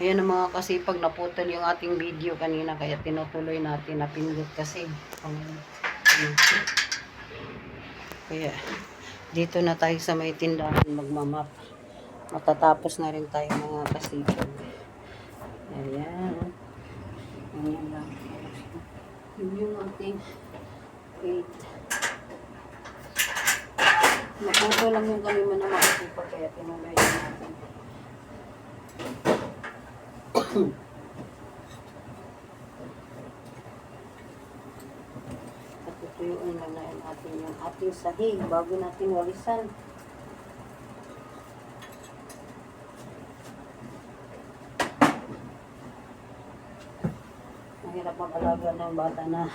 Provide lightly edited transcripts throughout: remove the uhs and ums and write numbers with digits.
Ayan ang mga kasipag, naputol yung ating video kanina kaya tinutuloy natin, napindot kasi. Kaya dito na tayo sa may tindahan magmamap. Matatapos na rin tayo mga kasipag. Ayan. Ayan lang. Yun yung ating 8. Naputo lang yung kalima na makasipag kaya tinuloy natin. At tutuyuin lang na natin yung ating sahig bago natin walisan. Mahirap mag-alaga ng bata na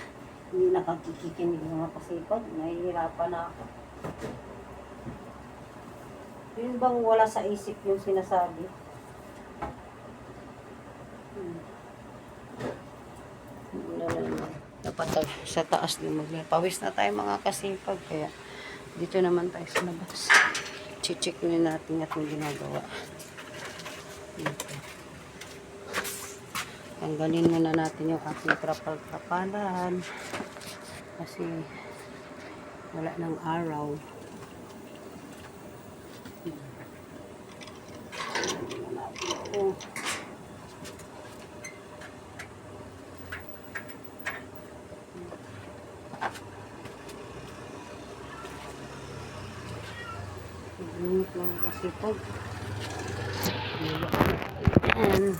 hindi nakakikikinig mga kasipag. Nahihirapan na ako. Yun bang wala sa isip yung sinasabi? Dapat sa taas din maglapawis na tayo mga kasipag. Kaya dito naman tayo sa labas. Check na natin at yung ginagawa. Tanggalin muna natin yung ating trapal-trapalan. Kasi wala ng araw. Init lang kasi pag ayan.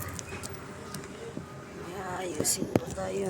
Ayusin po tayo.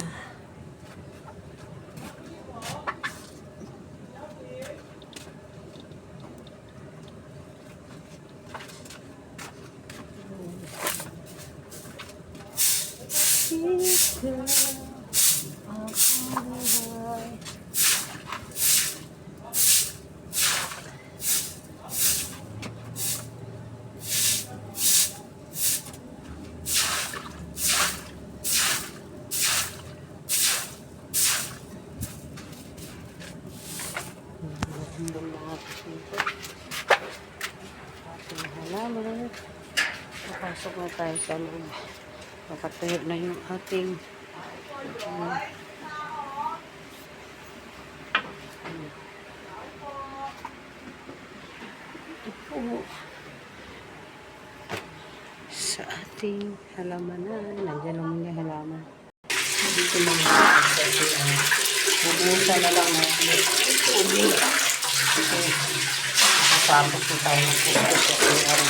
Hambong mga kasipag. Ating halaman. Napasok na tayo sa loob. Nakatuyo na yung ating sa ating halamanan. Nandiyan naman yung halaman. Dito lang bubuhusan na lang natin tubig. Kasi kasapos na tayo ng puto sa kanyang.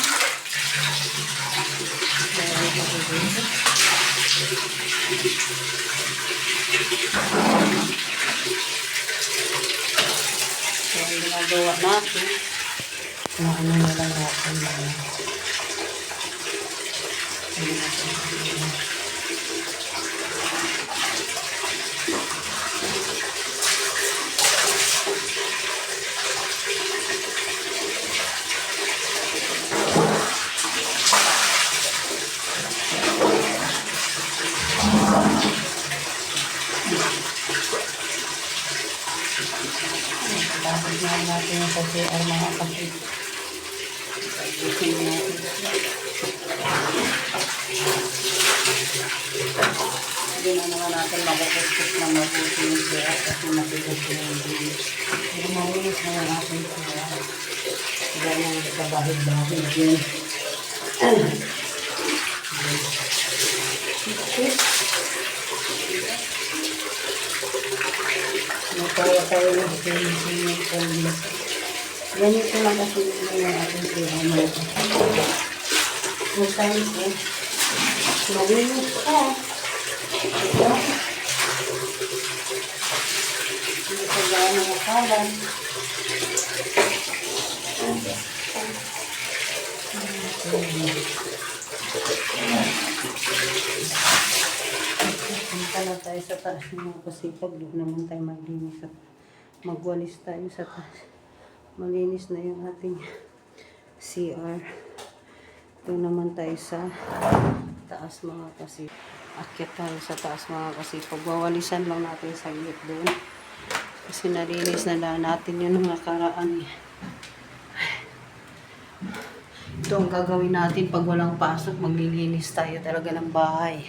So, ang ginagawa natin, na ano na lang natin na tapos na natin yung CR mga kapit. Ayusin natin. Hindi na naman natin makukuskus na mabuti yung CR kasi matigas yung hindi. Pero mawilis na yung ating CR. Kaya nang sa bahid-bahid yun. Kaya tayo na sinisin yung polis. Ganito lang kasi yung ating pinahan. Kung tayo po, malinis ka. Hindi ka gano'n makalan. Punta na tayo sa taas ng mga kasipag. Doon naman tayo maglinis at magwalis tayo sa taas. Malinis na yung ating CR. Doon naman tayo sa taas mga kasipag. Akyat tayo sa taas mga kasipag. Wawalisan lang natin sa gilid doon. Kasi nalinis na lang natin yun ng nakaraan. Ito ang gagawin natin pag walang pasok, maglilinis tayo talaga ng bahay.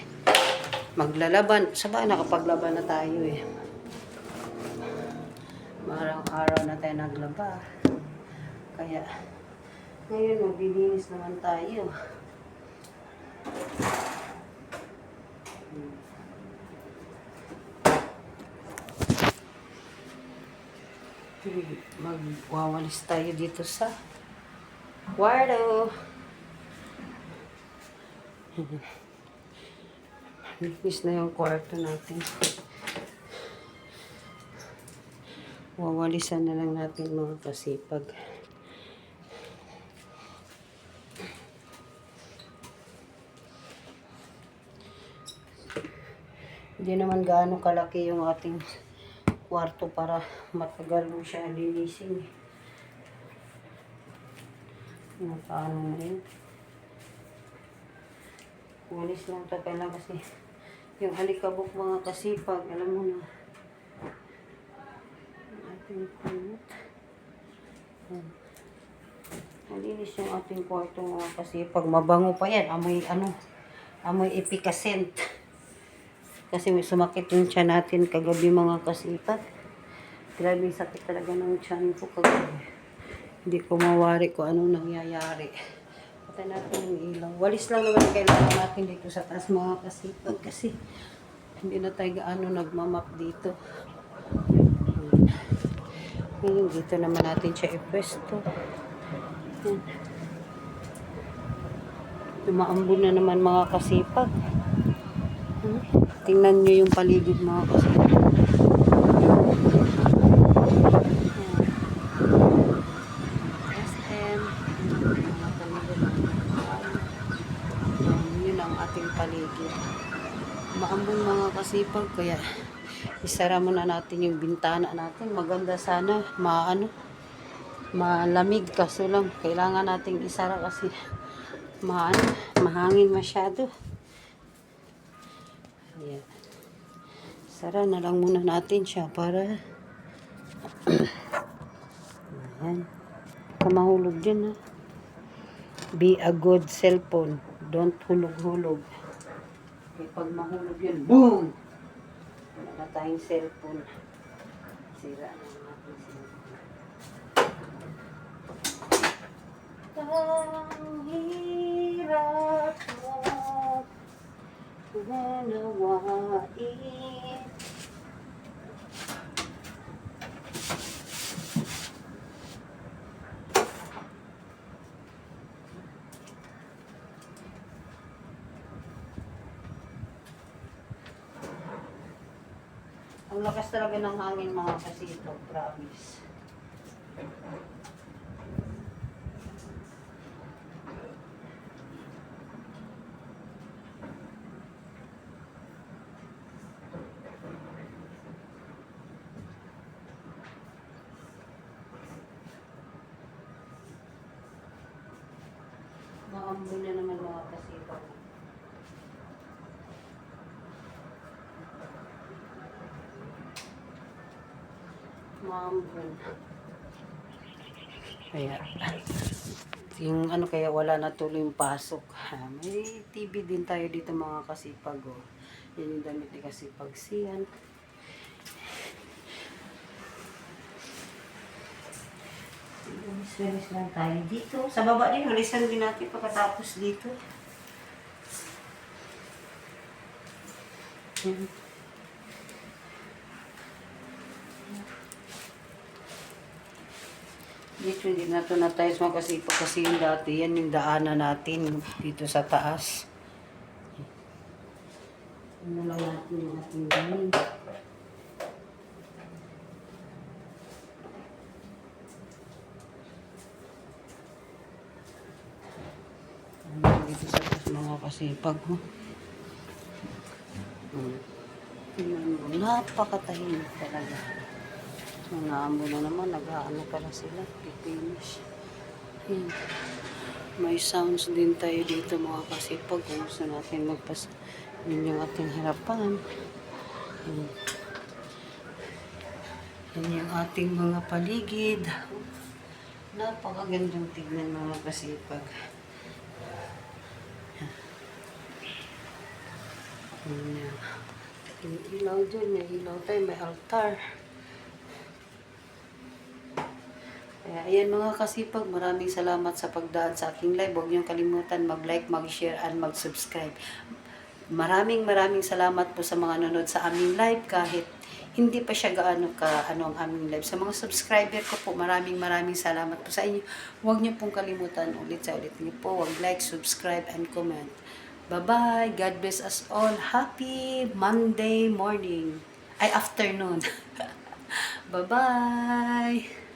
Maglalaban, sabay nakapaglaban na tayo eh. Marang araw na tayo naglaba. Kaya, ngayon maglilinis naman tayo. Magwawalis tayo dito sa kwarto. Linis na yung kwarto natin. Wawalisan na lang natin mga kasipag. Hindi naman gaano kalaki yung ating kwarto para matagal mo siya linisin. Paano na yun? Walis lang ito kailan kasi yung alikabok mga kasipag, alam mo na. Ating kulot. Malinis yung ating kwarto mga kasipag. Mabango pa yan. Amoy epicacent. Kasi may sumakit yung tiyan natin kagabi mga kasipag. Grabe sakit talaga ng tiyan ko kagabi. Hindi ko mawari kung ano nangyayari. Patay natin yung ilaw. Walis lang naman kailangan natin dito sa taas mga kasipag. Kasi hindi na tayo gaano nagmamap dito. Ngayon dito naman natin siya ipwesto. Tumaambon na naman mga kasipag. Tingnan nyo yung paligid mga kasipag. SM. Yun ang ating paligid. Maambon mga kasipag. Kaya isara muna natin yung bintana natin. Maganda sana. Malamig. Kaso lang kailangan nating isara kasi mahangin masyado. Ayan. Sara na lang muna natin siya para ayan. Kamahulog din ha. Be a good cellphone. Don't hulog-hulog. Okay, pag mahulog yun, boom! Wala na tayong cellphone. Sira na natin cellphone. Ang hirap mo ganawain. Ang lakas talaga ng hangin mga kasito, promise. Maambon na naman mga kasito. Maambon. Kaya, yung kaya wala na tuloy yung pasok. May TV din tayo dito mga kasipag. Oh. Yan yung damit ni kasipag siyan. Walis lang tayo dito. Sa baba din, walisan din natin pagkatapos dito. Dito hindi na ito na-tiles mga kasipag kasi yung dati, yan yung daanan natin dito sa taas. Ano lang natin yung ating galing. Dito sa taas mga kasipag. Napakatahimik talaga. Nangaamo na naman, nag-aano pala sila, pipinish. May sounds din tayo dito mga kasipag. Kung gusto natin magpas yun yung ating harapan. Yan yung ating mga paligid. Napakagandang tignan mga kasipag. Ayan. May ilaw dyan, may ilaw tayo, may altar. Kaya, ayan mga kasipag, maraming salamat sa pagdaan sa aking live. Huwag niyong kalimutan mag-like, mag-share, and mag-subscribe. Maraming salamat po sa mga nanonood sa aming live kahit hindi pa siya gaano ang aming live. Sa mga subscriber ko po, maraming salamat po sa inyo. Huwag niyo pong kalimutan ulit niyo po. Huwag like, subscribe, and comment. Bye-bye. God bless us all. Happy Monday morning. Ay, afternoon. Bye-bye.